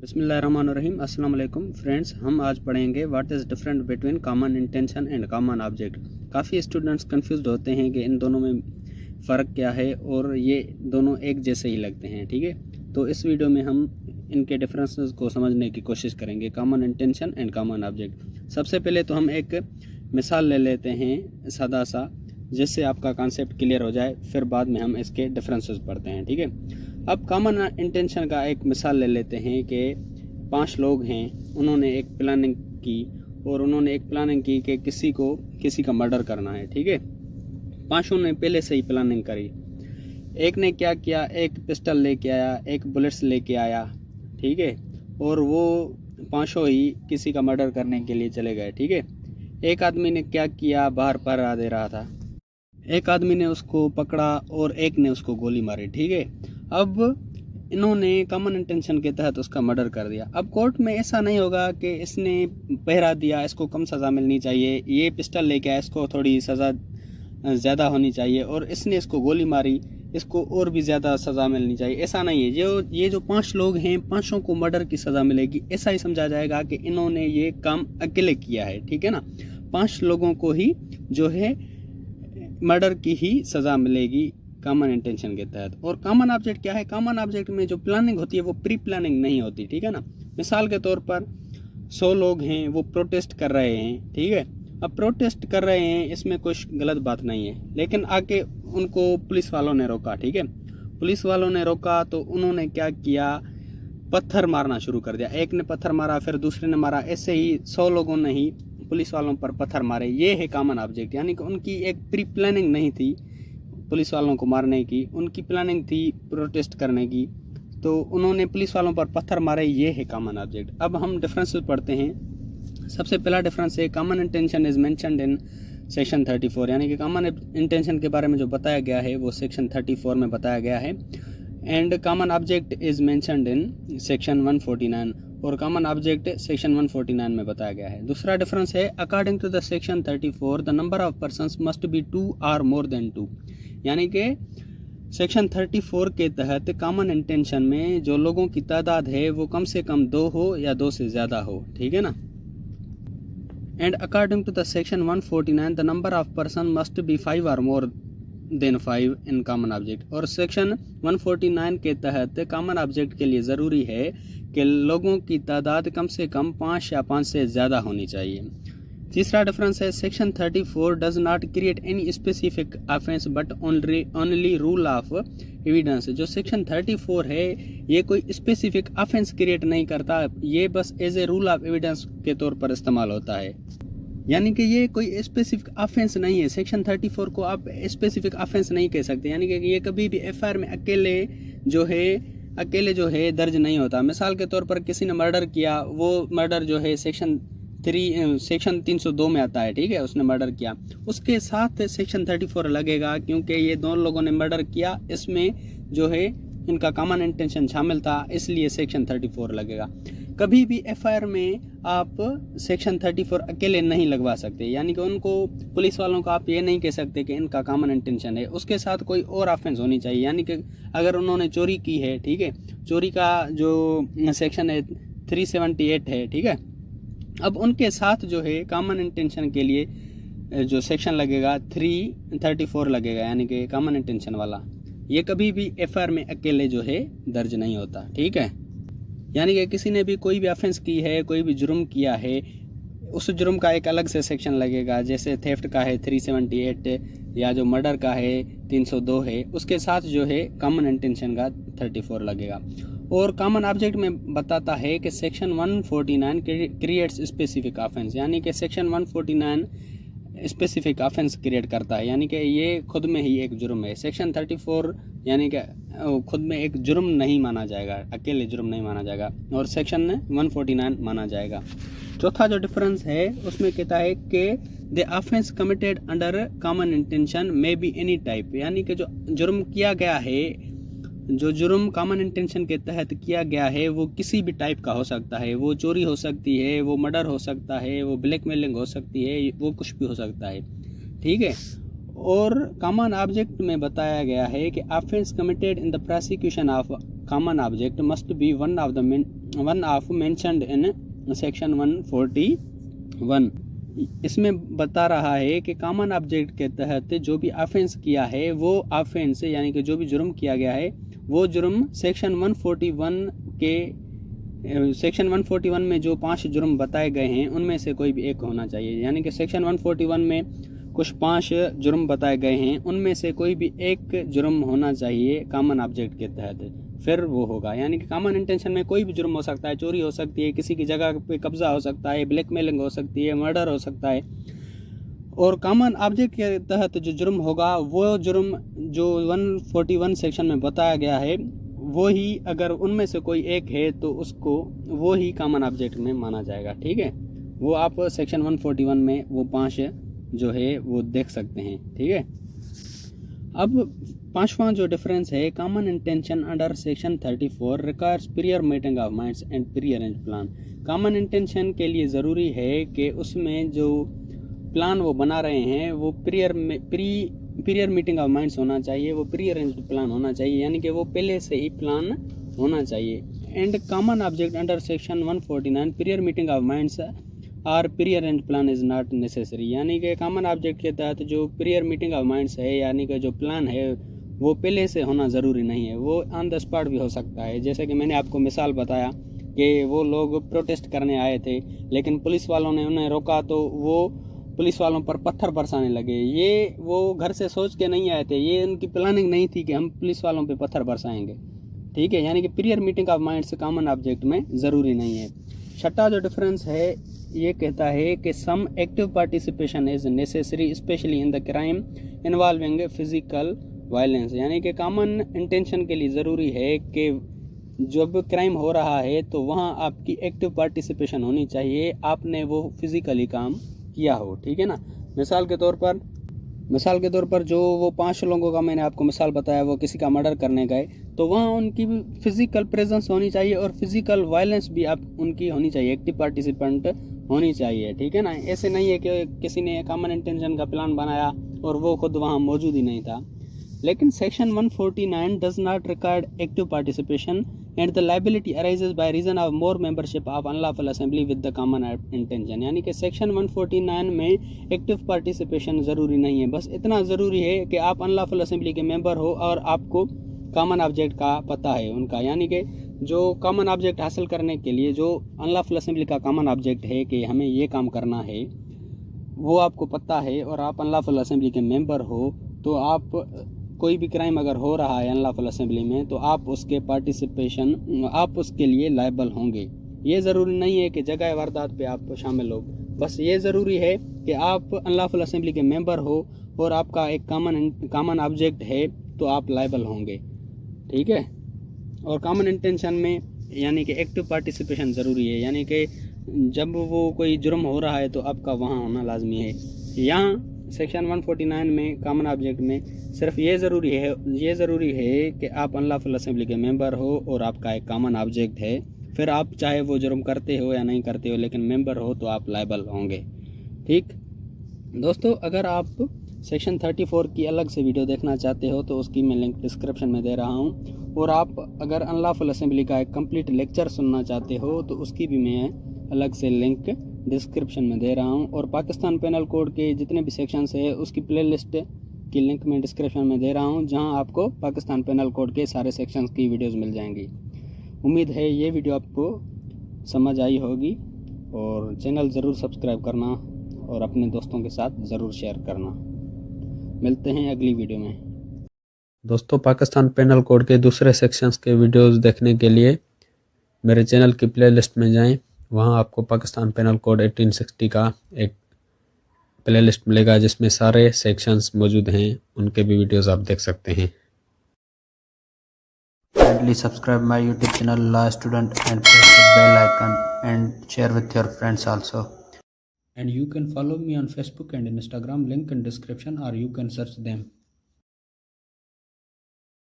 बिस्मिल्लाहिर्रहमानिर्रहीम। अस्सलाम वालेकुम फ्रेंड्स, हम आज पढ़ेंगे what is different between common intention and common object. काफ़ी स्टूडेंट्स कंफ्यूज्ड होते हैं कि इन दोनों में फ़र्क क्या है और ये दोनों एक जैसे ही लगते हैं। ठीक है, तो इस वीडियो में हम इनके डिफरेंसेस को समझने की कोशिश करेंगे, common intention and common object. सबसे पहले तो हम एक मिसाल ले लेते हैं सादा सा, जिससे आपका कॉन्सेप्ट क्लियर हो जाए, फिर बाद में हम इसके डिफरेंसेस पढ़ते हैं। ठीक है, अब कॉमन इंटेंशन का एक मिसाल ले लेते हैं कि 5 लोग हैं, उन्होंने एक प्लानिंग की और उन्होंने एक प्लानिंग की कि किसी का मर्डर करना है। ठीक है, 5 ने पहले से ही प्लानिंग करी। एक ने क्या किया, एक पिस्टल लेके आया, एक बुलेट्स लेके आया। ठीक है, और वो 5 ही किसी का मर्डर करने के लिए चले गए। ठीक है, एक आदमी ने क्या किया, बाहर पहरा दे रहा था, एक आदमी ने उसको पकड़ा और एक ने उसको गोली मारी। ठीक है, अब इन्होंने कॉमन इंटेंशन के तहत उसका मर्डर कर दिया। अब कोर्ट में ऐसा नहीं होगा कि इसने पहरा दिया, इसको कम सज़ा मिलनी चाहिए, ये पिस्टल लेके आया, इसको थोड़ी सज़ा ज़्यादा होनी चाहिए, और इसने इसको गोली मारी, इसको और भी ज़्यादा सज़ा मिलनी चाहिए। ऐसा नहीं है। ये जो 5 लोग हैं, 5 को मर्डर की सज़ा मिलेगी, ऐसा ही समझा जाएगा कि इन्होंने ये काम अकेले किया है। ठीक है ना, 5 लोगों को ही जो है मर्डर की ही सज़ा मिलेगी कॉमन इंटेंशन के तहत। और कॉमन ऑब्जेक्ट क्या है? कॉमन ऑब्जेक्ट में जो प्लानिंग होती है वो प्री प्लानिंग नहीं होती। ठीक है ना, मिसाल के तौर पर 100 लोग हैं, वो प्रोटेस्ट कर रहे हैं। ठीक है, अब प्रोटेस्ट कर रहे हैं, इसमें कुछ गलत बात नहीं है, लेकिन आके उनको पुलिस वालों ने रोका। ठीक है, पुलिस वालों ने रोका तो उन्होंने क्या किया, पत्थर मारना शुरू कर दिया। एक ने पत्थर मारा, फिर दूसरे ने मारा, ऐसे ही 100 लोगों ने ही पुलिस वालों पर पत्थर मारे। ये है कॉमन ऑब्जेक्ट, यानी कि उनकी एक प्री प्लानिंग नहीं थी पुलिस वालों को मारने की, उनकी प्लानिंग थी प्रोटेस्ट करने की, तो उन्होंने पुलिस वालों पर पत्थर मारे। ये है कॉमन ऑब्जेक्ट। अब हम डिफरेंसेस पढ़ते हैं। सबसे पहला डिफरेंस है, common intention is mentioned in section 34, यानी कि कॉमन इंटेंशन के बारे में जो बताया गया है वो सेक्शन 34 में बताया गया है। And common object is mentioned in section 149, और कॉमन ऑब्जेक्ट सेक्शन 149 में बताया गया है। दूसरा डिफरेंस है, according to the section 34 the number of persons must be 2 or more then 2, यानी कि सेक्शन 34 के तहत कॉमन इंटेंशन में जो लोगों की तादाद है वो कम से कम 2 हो या 2 से ज़्यादा हो। ठीक है ना, and according to the section 149 the number of person must be 5 or more than 5 in common object. और सेक्शन 149 के तहत कॉमन ऑब्जेक्ट के लिए ज़रूरी है कि लोगों की तादाद कम से कम 5 या 5 से ज़्यादा होनी चाहिए। तीसरा डिफरेंस है, section 34 does not create any specific offence but only rule of evidence. जो सेक्शन 34 है ये कोई स्पेसिफिक ऑफेंस क्रिएट नहीं करता, ये बस as a rule of evidence के तौर पर इस्तेमाल होता है, यानी कि ये कोई स्पेसिफिक ऑफेंस नहीं है। सेक्शन 34 को आप स्पेसिफिक ऑफेंस नहीं कह सकते, यानी कि ये कभी भी एफआईआर में अकेले जो है दर्ज नहीं होता। मिसाल के तौर पर किसी ने मर्डर किया, वो मर्डर जो है सेक्शन 302 में आता है। ठीक है, उसने मर्डर किया, उसके साथ सेक्शन 34 लगेगा, क्योंकि ये 2 लोगों ने मर्डर किया, इसमें जो है इनका कॉमन इंटेंशन शामिल था, इसलिए सेक्शन 34 लगेगा। कभी भी एफआईआर में आप सेक्शन 34 अकेले नहीं लगवा सकते, यानी कि उनको पुलिस वालों को आप ये नहीं कह सकते कि इनका कॉमन इंटेंशन है, उसके साथ कोई और ऑफेंस होनी चाहिए। यानी कि अगर उन्होंने चोरी की है, ठीक है, चोरी का जो सेक्शन है 378 है। ठीक है, अब उनके साथ जो है कॉमन इंटेंशन के लिए जो सेक्शन लगेगा 334 लगेगा, यानी कि कॉमन इंटेंशन वाला। ये कभी भी एफआईआर में अकेले जो है दर्ज नहीं होता। ठीक है, यानी कि किसी ने भी कोई भी ऑफेंस की है, कोई भी जुर्म किया है, उस जुर्म का एक अलग से सेक्शन लगेगा, जैसे थेफ्ट का है 378 या जो मर्डर का है 302 है, उसके साथ जो है कॉमन इंटेंशन का 34 लगेगा। और कॉमन ऑब्जेक्ट में बताता है कि सेक्शन 149 क्रिएट्स स्पेसिफिक ऑफेंस, यानी कि सेक्शन 149 स्पेसिफिक ऑफेंस क्रिएट करता है, यानी कि ये खुद में ही एक जुर्म है। सेक्शन 34 यानी कि खुद में एक जुर्म नहीं माना जाएगा, अकेले जुर्म नहीं माना जाएगा, और सेक्शन 149 माना जाएगा। चौथा जो डिफरेंस है उसमें कहता है कि the offence committed under common intention may be any type, यानी कि जो जुर्म किया गया है, जो जुर्म कॉमन इंटेंशन के तहत किया गया है वो किसी भी टाइप का हो सकता है। वो चोरी हो सकती है, वो मर्डर हो सकता है, वो ब्लैकमेलिंग हो सकती है, वो कुछ भी हो सकता है। ठीक है, और कॉमन ऑब्जेक्ट में बताया गया है कि offence committed in the prosecution of common object must be one of mentioned in section 141। इसमें बता रहा है कि कॉमन ऑब्जेक्ट के तहत जो भी ऑफेंस किया है वो ऑफेंस यानी कि जो भी जुर्म किया गया है वो जुर्म सेक्शन 141 में जो 5 जुर्म बताए गए हैं उनमें से कोई भी एक होना चाहिए। यानी कि सेक्शन 141 में कुछ 5 जुर्म बताए गए हैं, उनमें से कोई भी एक जुर्म होना चाहिए कॉमन ऑब्जेक्ट के तहत, फिर वो होगा। यानी कि कॉमन इंटेंशन में कोई भी जुर्म हो सकता है, चोरी हो सकती है, किसी की जगह पे कब्जा हो सकता है, ब्लैकमेलिंग हो सकती है, मर्डर हो सकता है। और कॉमन ऑब्जेक्ट के तहत जो जुर्म होगा वो जुर्म जो 141 सेक्शन में बताया गया है वो ही अगर उनमें से कोई एक है तो उसको वो ही कॉमन ऑब्जेक्ट में माना जाएगा। ठीक है, वो आप सेक्शन 141 में वो 5 जो है वो देख सकते हैं। ठीक है, अब 5वां जो डिफरेंस है, common intention under section 34 requires prior meeting of minds and pre arranged plan. Common intention के लिए ज़रूरी है कि उसमें जो प्लान वो बना रहे हैं वो प्रियर मीटिंग ऑफ माइंड्स होना चाहिए, वो प्री अरेंज्ड प्लान होना चाहिए, यानी कि वो पहले से ही प्लान होना चाहिए। And common object under section 149 prior meeting of minds और prearrange plan is not necessary. यानी कि कॉमन ऑब्जेक्ट के तहत जो प्रियर मीटिंग ऑफ माइंड्स है यानी कि जो प्लान है वो पहले से होना ज़रूरी नहीं है, वो ऑन द स्पॉट भी हो सकता है। जैसे कि मैंने आपको मिसाल बताया कि वो लोग प्रोटेस्ट करने आए थे लेकिन पुलिस वालों ने उन्हें रोका तो वो पुलिस वालों पर पत्थर बरसाने लगे। ये वो घर से सोच के नहीं आए थे, ये उनकी प्लानिंग नहीं थी कि हम पुलिस वालों पे पत्थर बरसाएंगे। ठीक है, यानी कि prior meeting of minds common object में ज़रूरी नहीं है। छठा जो डिफरेंस है ये कहता है कि some active participation is necessary specially in the crime involving physical violence. यानी कि कॉमन इंटेंशन के लिए ज़रूरी है कि जब क्राइम हो रहा है तो वहाँ आपकी एक्टिव पार्टिसिपेशन होनी चाहिए, आपने वो फिज़िकली काम किया हो। ठीक है ना, मिसाल के तौर पर जो वो 5 लोगों का मैंने आपको मिसाल बताया वो किसी का मर्डर करने गए तो वहाँ उनकी भी फिजिकल प्रेजेंस होनी चाहिए और फिजिकल वायलेंस भी आप उनकी होनी चाहिए, एक्टिव पार्टिसिपेंट होनी चाहिए। ठीक है ना, ऐसे नहीं है कि किसी ने कॉमन इंटेंशन का प्लान बनाया और वो खुद वहाँ मौजूद ही नहीं था। लेकिन section 149 does not require active participation and the liability arises by reason of more membership of unlawful assembly with the common intention. यानी कि सेक्शन 149 में एक्टिव पार्टिसिपेशन ज़रूरी नहीं है, बस इतना ज़रूरी है कि आप अनलॉफुल असेंबली के मेंबर हो और आपको कॉमन ऑब्जेक्ट का पता है उनका। यानी कि जो कॉमन ऑब्जेक्ट हासिल करने के लिए जो अनलॉफुल असेंबली का कॉमन ऑब्जेक्ट है कि हमें ये काम करना है वो आपको पता है और आप अनलॉफुल असेंबली के मेंबर हो, तो आप कोई भी क्राइम अगर हो रहा है अनलॉफुल असेंबली में तो आप उसके लिए लायबल होंगे। ये ज़रूरी नहीं है कि जगह वारदात पे आप शामिल हो, बस ये ज़रूरी है कि आप अनलॉफुल असेंबली के मेंबर हो और आपका एक कॉमन ऑब्जेक्ट है तो आप लायबल होंगे। ठीक है, और कॉमन इंटेंशन में यानी कि एक्टिव पार्टिसिपेशन ज़रूरी है, यानी कि जब वो कोई जुर्म हो रहा है तो आपका वहाँ होना लाजमी है। यहाँ सेक्शन 149 में कॉमन ऑब्जेक्ट में सिर्फ ये ज़रूरी है कि आप अनलॉफुल असेंबली के मेंबर हो और आपका एक कॉमन ऑब्जेक्ट है, फिर आप चाहे वो जुर्म करते हो या नहीं करते हो लेकिन मेंबर हो तो आप लायबल होंगे। ठीक दोस्तों, अगर आप सेक्शन 34 की अलग से वीडियो देखना चाहते हो तो उसकी मैं लिंक डिस्क्रिप्शन में दे रहा हूँ, और आप अगर अनलॉफुल असेंबली का एक कंप्लीट लेक्चर सुनना चाहते हो तो उसकी भी मैं अलग से लिंक डिस्क्रिप्शन में दे रहा हूं। और पाकिस्तान पेनल कोड के जितने भी सेक्शंस है उसकी प्लेलिस्ट की लिंक मैं डिस्क्रिप्शन में दे रहा हूं, जहां आपको पाकिस्तान पेनल कोड के सारे सेक्शंस की वीडियोस मिल जाएंगी। उम्मीद है ये वीडियो आपको समझ आई होगी, और चैनल ज़रूर सब्सक्राइब करना और अपने दोस्तों के साथ ज़रूर शेयर करना। मिलते हैं अगली वीडियो में। दोस्तों, पाकिस्तान पेनल कोड के दूसरे सेक्शंस के वीडियोस देखने के लिए मेरे चैनल की प्लेलिस्ट में जाएं, वहाँ आपको पाकिस्तान पेनल कोड 1860 का एक प्लेलिस्ट मिलेगा जिसमें सारे सेक्शंस मौजूद हैं, उनके भी वीडियोस आप देख सकते हैं। Kindly subscribe my YouTube channel Law Student and press the bell icon and share with your friends also. And you can follow me on Facebook and Instagram, link in description, or you can search them.